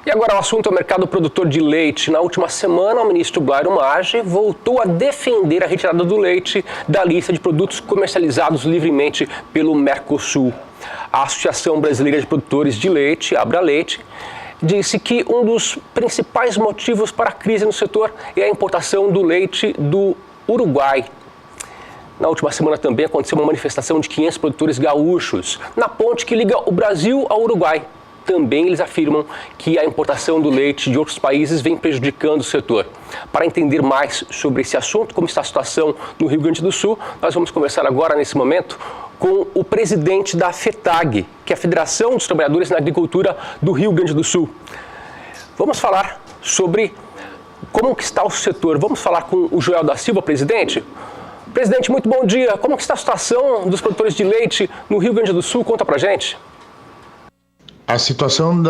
E agora o assunto é o mercado produtor de leite. Na última semana, o ministro Blairo Maggi voltou a defender a retirada do leite da lista de produtos comercializados livremente pelo Mercosul. A Associação Brasileira de Produtores de Leite, Abraleite, disse que um dos principais motivos para a crise no setor é a importação do leite do Uruguai. Na última semana também aconteceu uma manifestação de 500 produtores gaúchos na ponte que liga o Brasil ao Uruguai. Também eles afirmam que a importação do leite de outros países vem prejudicando o setor. Para entender mais sobre esse assunto, como está a situação no Rio Grande do Sul, nós vamos conversar agora, nesse momento, com o presidente da FETAG, que é a Federação dos Trabalhadores na Agricultura do Rio Grande do Sul. Vamos falar sobre como que está o setor. Vamos falar com o Joel da Silva, presidente. Presidente, muito bom dia. Como que está a situação dos produtores de leite no Rio Grande do Sul? Conta pra gente. A situação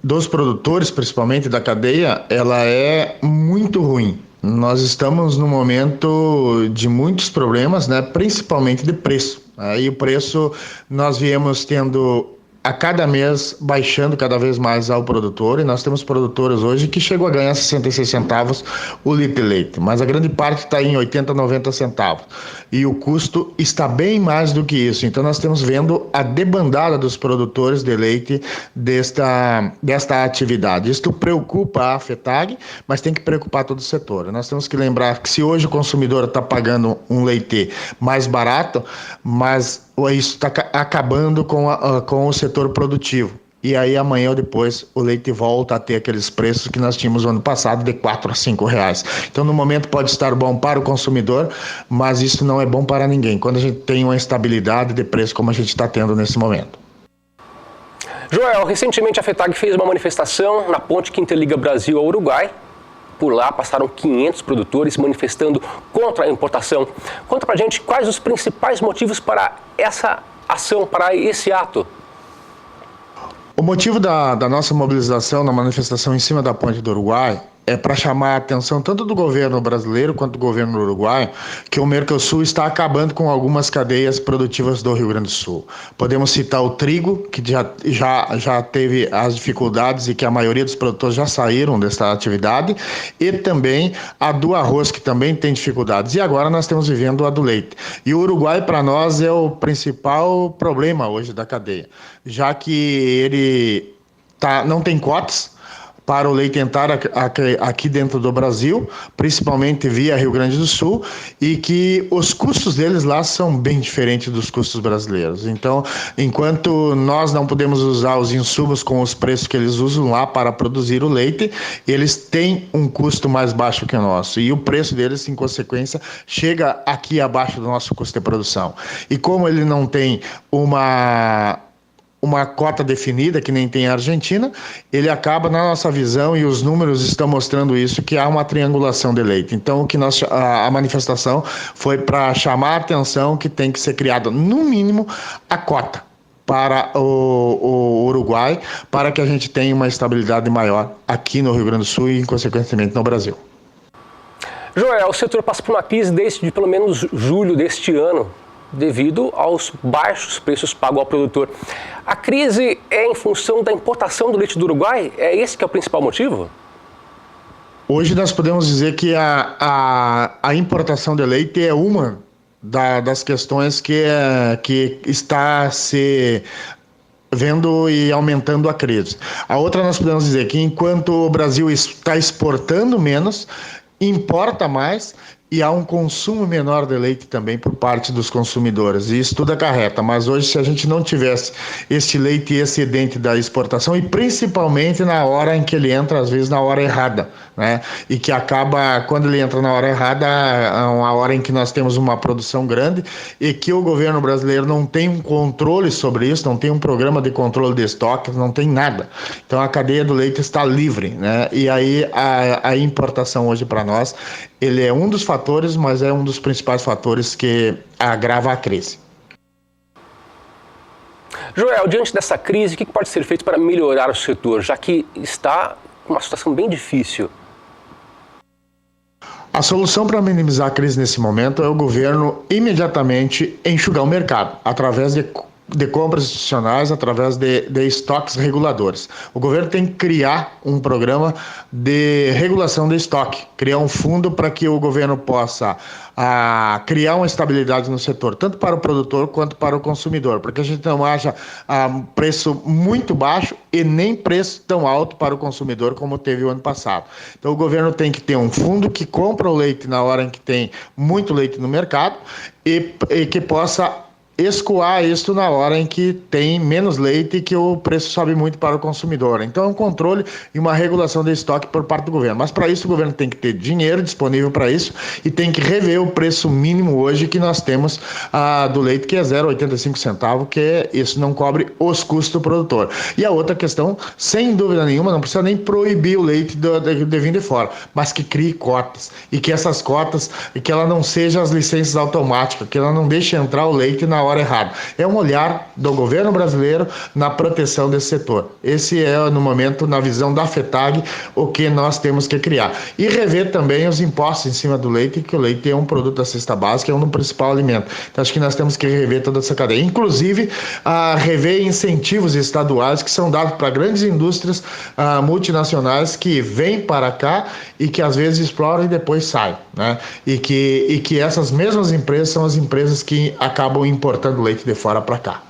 dos produtores, principalmente da cadeia, ela é muito ruim. Nós estamos num momento de muitos problemas, né? Principalmente de preço. Aí o preço nós viemos tendo a cada mês baixando cada vez mais ao produtor, e nós temos produtores hoje que chegam a ganhar 66 centavos o litro de leite, mas a grande parte está em 80, 90 centavos, e o custo está bem mais do que isso. Então nós estamos vendo a debandada dos produtores de leite desta atividade. Isso preocupa a FETAG, mas tem que preocupar todo o setor. Nós temos que lembrar que se hoje o consumidor está pagando um leite mais barato, mas isso está acabando com o setor produtivo. E aí amanhã ou depois o leite volta a ter aqueles preços que nós tínhamos no ano passado de 4 a 5 reais. Então no momento pode estar bom para o consumidor, mas isso não é bom para ninguém, quando a gente tem uma instabilidade de preço como a gente está tendo nesse momento. Joel, recentemente a FETAG fez uma manifestação na ponte que interliga Brasil ao Uruguai. Por lá passaram 500 produtores manifestando contra a importação. Conta pra gente quais os principais motivos para essa ação, para esse ato. O motivo da nossa mobilização na manifestação em cima da ponte do Uruguai é para chamar a atenção tanto do governo brasileiro quanto do governo uruguaio que o Mercosul está acabando com algumas cadeias produtivas do Rio Grande do Sul. Podemos citar o trigo, que já teve as dificuldades e que a maioria dos produtores já saíram dessa atividade, e também a do arroz, que também tem dificuldades. E agora nós estamos vivendo a do leite. E o Uruguai, para nós, é o principal problema hoje da cadeia, já que ele não tem cotas para o leite entrar aqui dentro do Brasil, principalmente via Rio Grande do Sul, e que os custos deles lá são bem diferentes dos custos brasileiros. Então, enquanto nós não podemos usar os insumos com os preços que eles usam lá para produzir o leite, eles têm um custo mais baixo que o nosso, e o preço deles, em consequência, chega aqui abaixo do nosso custo de produção. E como ele não tem uma cota definida, que nem tem a Argentina, ele acaba, na nossa visão, e os números estão mostrando isso, que há uma triangulação de leite. Então, a manifestação foi para chamar a atenção que tem que ser criada, no mínimo, a cota para o Uruguai, para que a gente tenha uma estabilidade maior aqui no Rio Grande do Sul e, consequentemente, no Brasil. Joel, o setor passa por uma crise desde pelo menos julho deste ano, devido aos baixos preços pagos ao produtor. A crise é em função da importação do leite do Uruguai? É esse que é o principal motivo? Hoje nós podemos dizer que a importação de leite é uma das questões que está se vendo e aumentando a crise. A outra nós podemos dizer que enquanto o Brasil está exportando menos, importa mais, e há um consumo menor de leite também por parte dos consumidores, e isso tudo acarreta. Mas hoje, se a gente não tivesse este leite excedente da exportação, e principalmente na hora em que ele entra, às vezes na hora errada, né? E que acaba, quando ele entra na hora errada, é uma hora em que nós temos uma produção grande e que o governo brasileiro não tem um controle sobre isso, não tem um programa de controle de estoques, não tem nada. Então a cadeia do leite está livre, né? E aí a importação hoje para nós, ele é um dos fatores, mas é um dos principais fatores que agrava a crise. Joel, diante dessa crise, o que pode ser feito para melhorar o setor, já que está com uma situação bem difícil? A solução para minimizar a crise nesse momento é o governo imediatamente enxugar o mercado, através de de compras institucionais através de estoques reguladores. O governo tem que criar um programa de regulação de estoque, criar um fundo para que o governo possa criar uma estabilidade no setor, tanto para o produtor quanto para o consumidor, para que a gente não haja preço muito baixo e nem preço tão alto para o consumidor como teve o ano passado. Então o governo tem que ter um fundo que compra o leite na hora em que tem muito leite no mercado e que possa escoar isso na hora em que tem menos leite e que o preço sobe muito para o consumidor. Então é um controle e uma regulação de estoque por parte do governo. Mas para isso o governo tem que ter dinheiro disponível para isso e tem que rever o preço mínimo hoje que nós temos do leite, que é 0,85 centavo, que isso não cobre os custos do produtor. E a outra questão, sem dúvida nenhuma, não precisa nem proibir o leite de vir de fora, mas que crie cotas e que essas cotas, e que ela não seja as licenças automáticas, que ela não deixe entrar o leite na hora errada. É um olhar do governo brasileiro na proteção desse setor. Esse é, no momento, na visão da FETAG, o que nós temos que criar. E rever também os impostos em cima do leite, que o leite é um produto da cesta básica, é um principal alimento. Então, acho que nós temos que rever toda essa cadeia. Inclusive, rever incentivos estaduais que são dados para grandes indústrias multinacionais que vêm para cá e que às vezes exploram e depois saem, né? E que essas mesmas empresas são as empresas que acabam importando leite de fora para cá.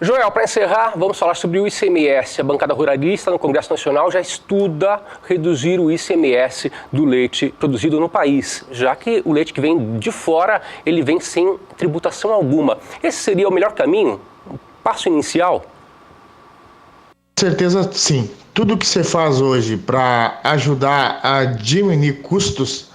Joel, para encerrar, vamos falar sobre o ICMS. A bancada ruralista no Congresso Nacional já estuda reduzir o ICMS do leite produzido no país, já que o leite que vem de fora, ele vem sem tributação alguma. Esse seria o melhor caminho? O passo inicial? Com certeza, sim. Tudo que você faz hoje para ajudar a diminuir custos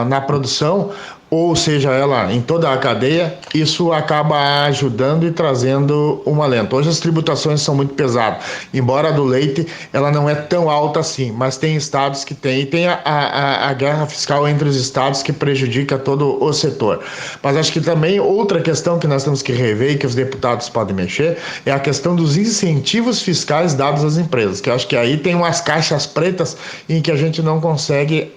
na produção, ou seja, ela em toda a cadeia, isso acaba ajudando e trazendo um alento. Hoje as tributações são muito pesadas, embora a do leite ela não é tão alta assim, mas tem estados que tem, e tem a guerra fiscal entre os estados que prejudica todo o setor. Mas acho que também outra questão que nós temos que rever e que os deputados podem mexer é a questão dos incentivos fiscais dados às empresas, que eu acho que aí tem umas caixas pretas em que a gente não consegue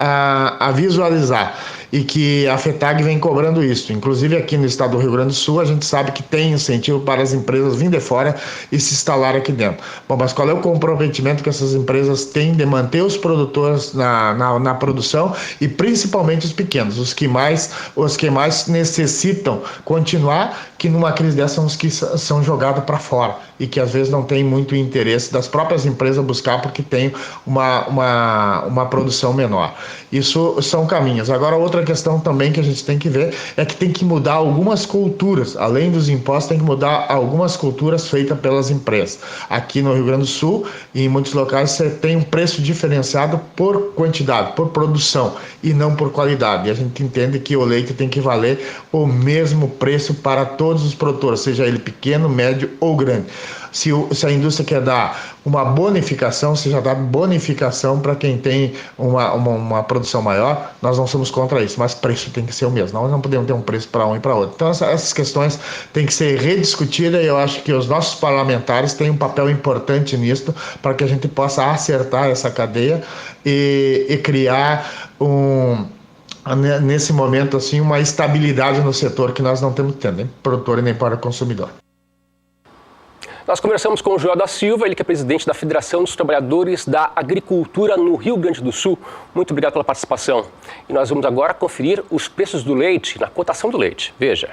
visualizar e que a FETAG vem cobrando isso. Inclusive aqui no estado do Rio Grande do Sul, a gente sabe que tem incentivo para as empresas virem de fora e se instalar aqui dentro. Bom, mas qual é o comprometimento que essas empresas têm de manter os produtores na produção e principalmente os pequenos, os que mais necessitam continuar, que numa crise dessa são os que são jogados para fora e que às vezes não tem muito interesse das próprias empresas buscar porque tem uma produção menor. Isso são caminhos. Agora, outra questão também que a gente tem que ver é que tem que mudar algumas culturas. Além dos impostos, tem que mudar algumas culturas feitas pelas empresas. Aqui no Rio Grande do Sul e em muitos locais você tem um preço diferenciado por quantidade, por produção e não por qualidade. E a gente entende que o leite tem que valer o mesmo preço para todos os produtores, seja ele pequeno, médio ou grande. Se a indústria quer dar uma bonificação, seja dada bonificação para quem tem uma produção maior, nós não somos contra isso, mas preço tem que ser o mesmo. Nós não podemos ter um preço para um e para outro. Então essas questões têm que ser rediscutidas e eu acho que os nossos parlamentares têm um papel importante nisso para que a gente possa acertar essa cadeia e criar nesse momento assim, uma estabilidade no setor que nós não temos tendo, nem para o produtor e nem para o consumidor. Nós conversamos com o Joel da Silva, ele que é presidente da Federação dos Trabalhadores da Agricultura no Rio Grande do Sul. Muito obrigado pela participação. E nós vamos agora conferir os preços do leite, na cotação do leite. Veja.